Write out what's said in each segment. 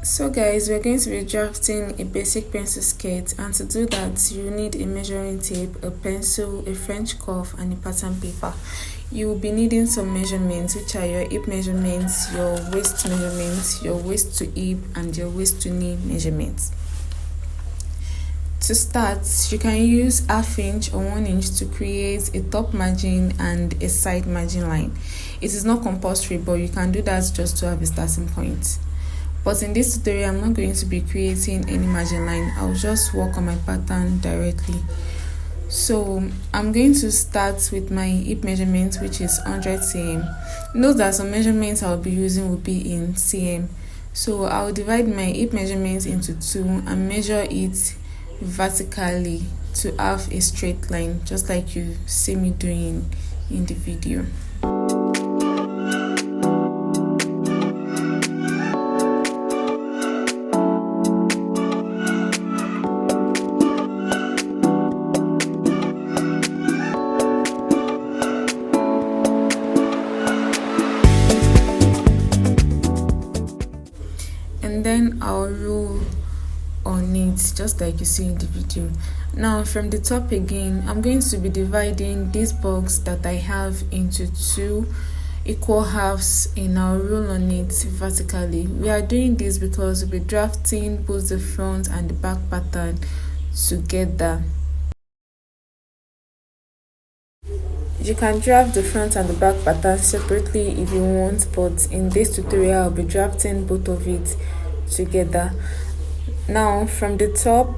So guys, we're going to be drafting a basic pencil sketch, and to do that you need a measuring tape, a pencil, a French cuff and a pattern paper. You will be needing some measurements, which are your hip measurements, your waist measurements, your waist to hip and your waist to knee measurements. To start, you can use 1/2 inch or 1 inch to create a top margin and a side margin line. It is not compulsory, but you can do that just to have a starting point. But in this tutorial, I'm not going to be creating any margin line. I'll just work on my pattern directly. So I'm going to start with my hip measurement, which is 100 cm. Note that some measurements I'll be using will be in cm. So I'll divide my hip measurements into 2 and measure it vertically to have a straight line, just like you see me doing in the video. And then I'll rule on it just like you see in the video. Now from the top again, I'm going to be dividing this box that I have into 2 equal halves, and I'll rule on it vertically. We are doing this because we'll be drafting both the front and the back pattern together. You can draft the front and the back pattern separately if you want, but in this tutorial I'll be drafting both of it together. Now from the top,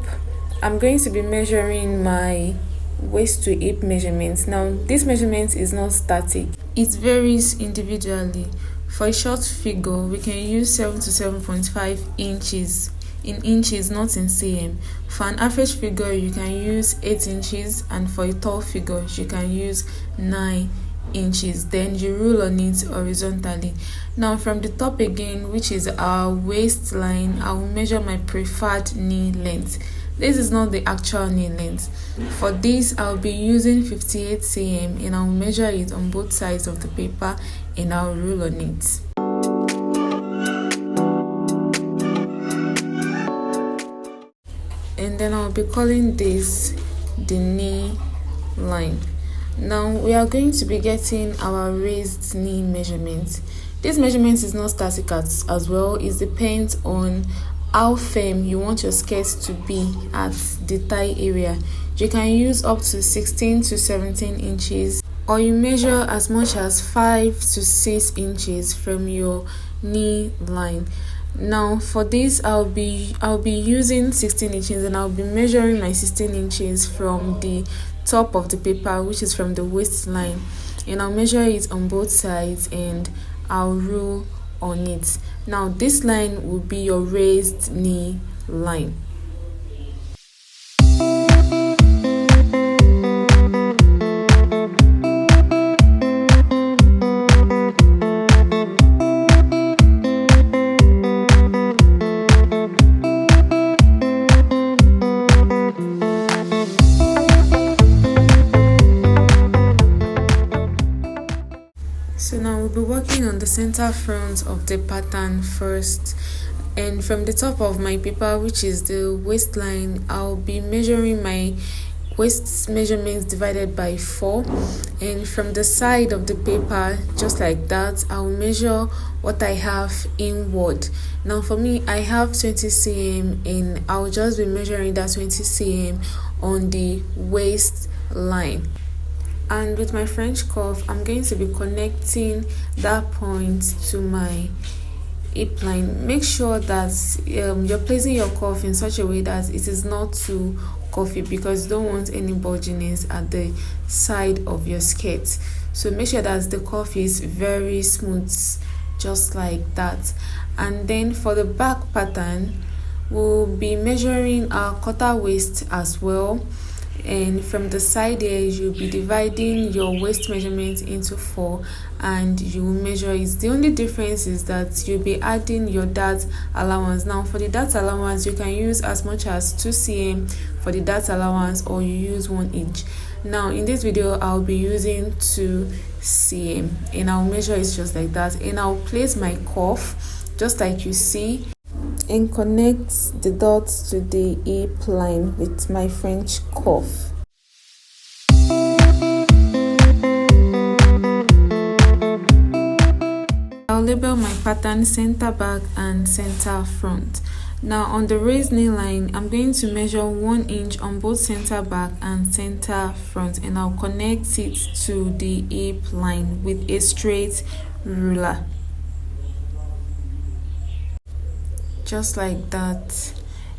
I'm going to be measuring my waist to hip measurements. Now this measurement is not static, it varies individually. For a short figure, we can use 7 to 7.5 inches in inches, not in cm. For an average figure, you can use 8 inches, and for a tall figure you can use 9 inches. Then you rule on it horizontally. Now from the top again, which is our waistline, I will measure my preferred knee length. This is not the actual knee length. For this, I'll be using 58 cm and I'll measure it on both sides of the paper and I'll rule on it. And then I'll be calling this the knee line. Now we are going to be getting our raised knee measurement. This measurement is not static as well. It depends on how firm you want your skirt to be at the thigh area. You can use up to 16 to 17 inches, or you measure as much as 5 to 6 inches from your knee line. Now for this, I'll be using 16 inches and I'll be measuring my 16 inches from the top of the paper, which is from the waistline, and I'll measure it on both sides and I'll rule on it. Now this line will be your raised knee line. So now we'll be working on the center front of the pattern first, and from the top of my paper, which is the waistline, I'll be measuring my waist measurements divided by 4, and from the side of the paper, just like that, I'll measure what I have inward. Now for me, I have 20 cm and I'll just be measuring that 20 cm on the waistline. And with my French cuff, I'm going to be connecting that point to my hip line. Make sure that you're placing your cuff in such a way that it is not too cuffy, because you don't want any bulginess at the side of your skirt. So make sure that the cuff is very smooth, just like that. And then for the back pattern, we'll be measuring our quarter waist as well. And from the side here, you'll be dividing your waist measurement into 4 and you will measure it. The only difference is that you'll be adding your dart allowance. Now for the dart allowance, you can use as much as 2 cm for the dart allowance, or you use 1 inch. Now in this video, I'll be using 2 cm and I'll measure it just like that, and I'll place my cuff just like you see. and connect the dots to the hip line with my French cuff. I'll label my pattern center back and center front. Now on the raised neckline, I'm going to measure 1 inch on both center back and center front, and I'll connect it to the hip line with a straight ruler. Just like that.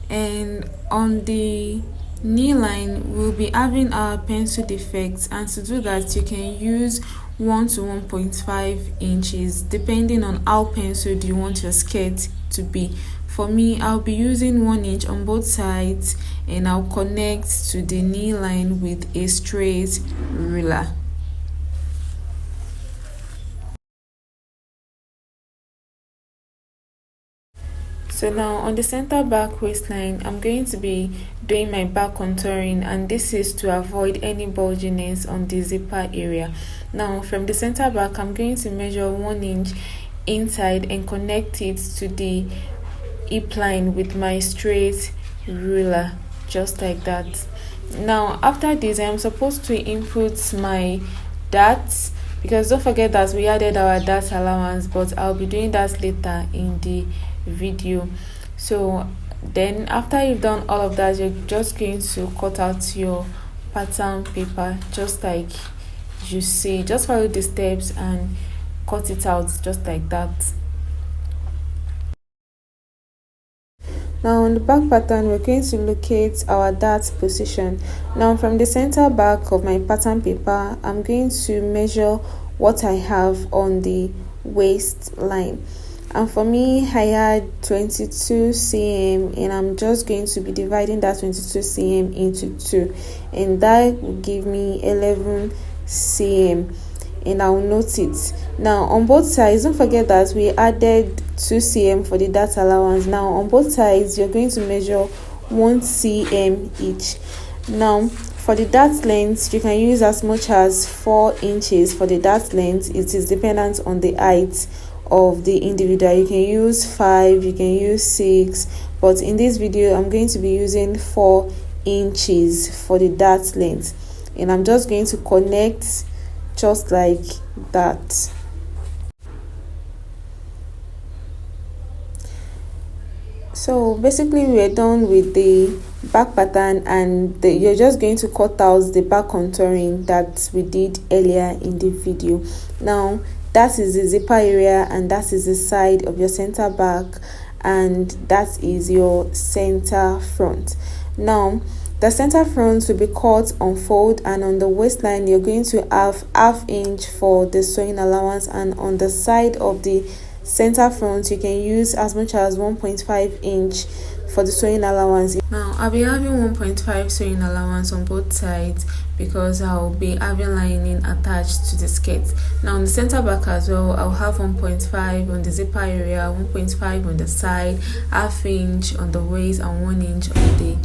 And on the knee line, we'll be having our pencil defects, and to do that you can use 1 to 1.5 inches depending on how penciled you want your skirt to be. For me, I'll be using 1 inch on both sides, and I'll connect to the knee line with a straight ruler. So now on the center back waistline, I'm going to be doing my back contouring, and this is to avoid any bulginess on the zipper area. Now from the center back, I'm going to measure 1 inch inside and connect it to the hip line with my straight ruler, just like that. Now after this, I'm supposed to input my darts, because don't forget that we added our dart allowance, but I'll be doing that later in the video. So then after you've done all of that, you're just going to cut out your pattern paper just like you see. Just follow the steps and cut it out just like that. Now on the back pattern, we're going to locate our dart position. Now from the center back of my pattern paper, I'm going to measure what I have on the waistline. And for me, I had 22 cm, and I'm just going to be dividing that 22 cm into 2, and that will give me 11 cm, and I'll note it. Now on both sides, don't forget that we added 2 cm for the dart allowance. Now on both sides, you're going to measure 1 cm each. Now for the dart length, you can use as much as 4 inches for the dart length. It is dependent on the height of the individual. You can use 5, you can use 6, but in this video I'm going to be using 4 inches for the dart length, and I'm just going to connect just like that. So basically we're done with the back pattern, and you're just going to cut out the back contouring that we did earlier in the video. Now that is the zipper area, and that is the side of your center back, and that is your center front. Now the center front will be cut on fold, and on the waistline you're going to have ½ inch for the sewing allowance, and on the side of the center front you can use as much as 1.5 inch for the sewing allowance. Now I'll be having 1.5 sewing allowance on both sides because I'll be having lining attached to the skirt. Now on the center back as well, I'll have 1.5 on the zipper area, 1.5 on the side, ½ inch on the waist, and 1 inch on the